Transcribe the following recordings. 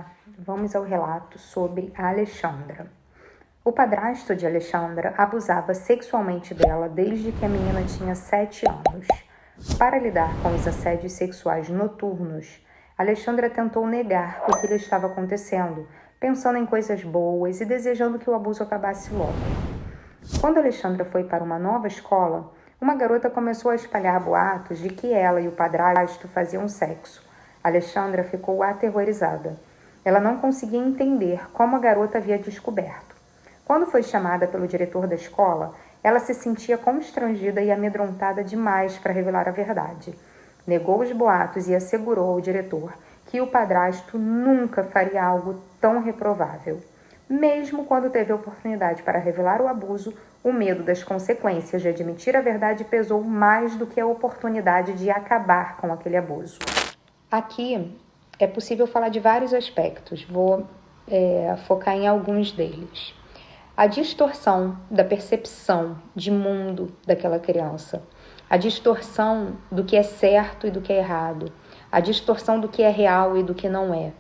lá, vamos ao relato sobre a Alexandra. O padrasto de Alexandra abusava sexualmente dela desde que a menina tinha 7 anos. Para lidar com os assédios sexuais noturnos, Alexandra tentou negar o que lhe estava acontecendo, pensando em coisas boas e desejando que o abuso acabasse logo. Quando Alexandra foi para uma nova escola, uma garota começou a espalhar boatos de que ela e o padrasto faziam sexo. Alexandra ficou aterrorizada. Ela não conseguia entender como a garota havia descoberto. Quando foi chamada pelo diretor da escola, ela se sentia constrangida e amedrontada demais para revelar a verdade. Negou os boatos e assegurou ao diretor que o padrasto nunca faria algo tão reprovável. Mesmo quando teve a oportunidade para revelar o abuso, o medo das consequências de admitir a verdade pesou mais do que a oportunidade de acabar com aquele abuso. Aqui é possível falar de vários aspectos, vou focar em alguns deles. A distorção da percepção de mundo daquela criança, a distorção do que é certo e do que é errado, a distorção do que é real e do que não é.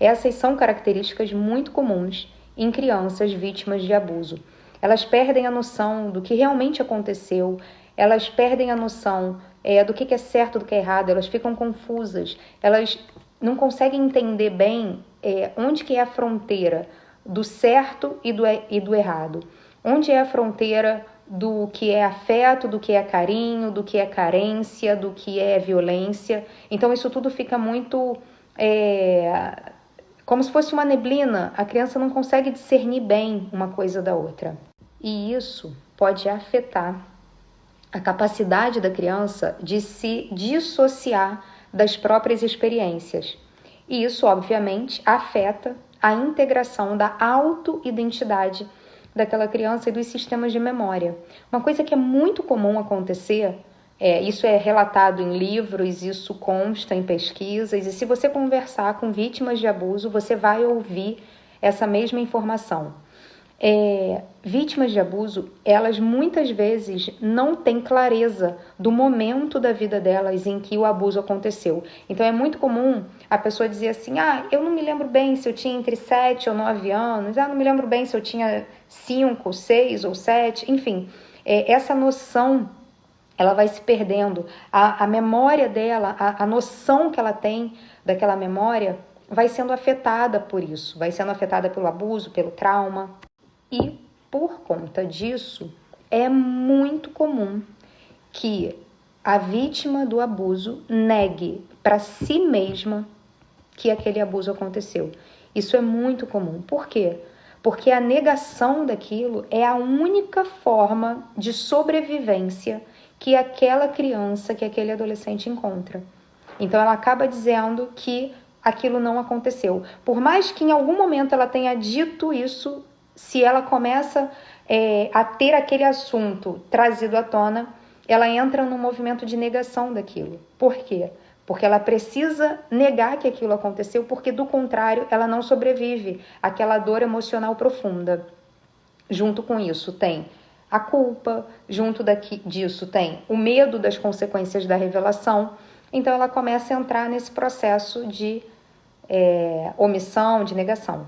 Essas são características muito comuns em crianças vítimas de abuso. Elas perdem a noção do que realmente aconteceu, elas perdem a noção do que é certo, do que é errado, elas ficam confusas, elas não conseguem entender bem onde que é a fronteira do certo e do errado, onde é a fronteira do que é afeto, do que é carinho, do que é carência, do que é violência. Então isso tudo fica muito como se fosse uma neblina, a criança não consegue discernir bem uma coisa da outra. E isso pode afetar a capacidade da criança de se dissociar das próprias experiências. E isso, obviamente, afeta a integração da autoidentidade daquela criança e dos sistemas de memória. Uma coisa que é muito comum acontecer, isso é relatado em livros, isso consta em pesquisas, e se você conversar com vítimas de abuso, você vai ouvir essa mesma informação. Vítimas de abuso, elas muitas vezes não têm clareza do momento da vida delas em que o abuso aconteceu. Então é muito comum a pessoa dizer assim, eu não me lembro bem se eu tinha entre 7 ou 9 anos, não me lembro bem se eu tinha 5, 6 ou 7, enfim. Essa noção, ela vai se perdendo. A memória dela, a noção que ela tem daquela memória vai sendo afetada por isso, vai sendo afetada pelo abuso, pelo trauma. E, por conta disso, é muito comum que a vítima do abuso negue para si mesma que aquele abuso aconteceu. Isso é muito comum. Por quê? Porque a negação daquilo é a única forma de sobrevivência que aquela criança, que aquele adolescente encontra. Então, ela acaba dizendo que aquilo não aconteceu. Por mais que em algum momento ela tenha dito isso, se ela começa a ter aquele assunto trazido à tona, ela entra num movimento de negação daquilo. Por quê? Porque ela precisa negar que aquilo aconteceu, porque do contrário ela não sobrevive àquela dor emocional profunda. Junto com isso tem a culpa, junto disso tem o medo das consequências da revelação. Então ela começa a entrar nesse processo de omissão, de negação.